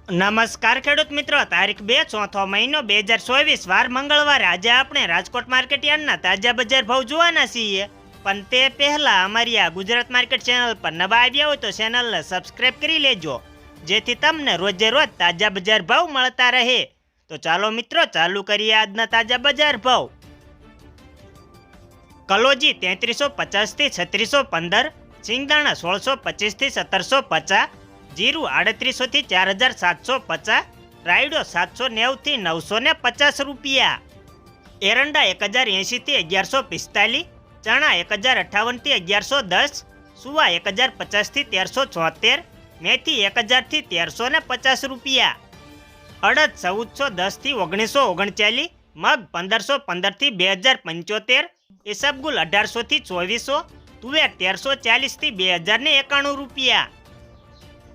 નમસ્કાર ખેડૂત મિત્રો, તારીખ 2 ચોથો મહિનો 2024 વાર મંગળવારે આજે આપણે રાજકોટ માર્કેટ યાર્ડના તાજા બજાર ભાવ જોવાના છીએ. પણ તે પહેલા અમારી આ ગુજરાત માર્કેટ ચેનલ પર નવા આવ્યા હોય તો ચેનલને સબસ્ક્રાઇબ કરી લેજો, જેથી તમને રોજે રોજ તાજા બજાર ભાવ મળતા રહે. તો ચાલો મિત્રો ચાલુ કરીએ આજના તાજા બજાર ભાવ. કલોજી 3350 થી 3615, સિંગદાણા 1625 થી 1750, જીરું 3800 થી 4750, રાયડો 790 થી 950 રૂપિયા, એરંડા 1080 થી 1145, ચણા 1058 થી 1110, સુવા 1050 થી 1374, મેથી 1000 થી 1350 રૂપિયા, અડદ 1410 થી 1939, મગ 1515 થી 2075, ઈસબગુલ 1800 થી 2400, તુવેર 1340 થી 2091 રૂપિયા,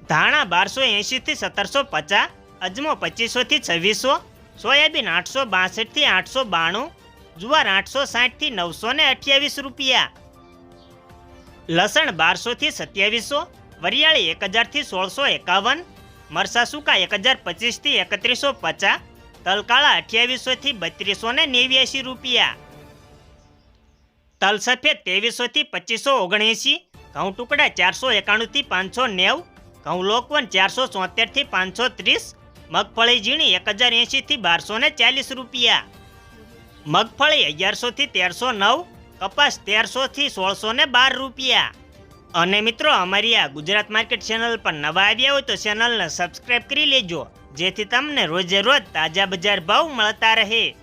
ધાણા 1280 થી 1750, અજમો 2500 થી 2600, સોયાબીન 862 થી 892, જુવાર 860 થી 928 રૂપિયા, લસણ 1200 થી 2700, વરિયાળી 1000 થી 1651, મરસા સૂકા 1025 થી 3150, તલકાળા 2800 થી 3289 રૂપિયા, તલ સફેદ 2300 થી 2579, ઘઉં ટુકડા 491 થી 590, ઘઉં લોકવન 474 થી 530, મગફળી ઝીણી 1080 થી 1240 રૂપિયા, મગફળી 1100 થી 1309, કપાસ 1300 થી 1612 રૂપિયા. અને મિત્રો અમારી આ ગુજરાત માર્કેટ ચેનલ પર નવા આવ્યા હોય તો ચેનલને સબસ્ક્રાઇબ કરી લેજો, જેથી તમને રોજે રોજ તાજા બજાર ભાવ મળતા રહે.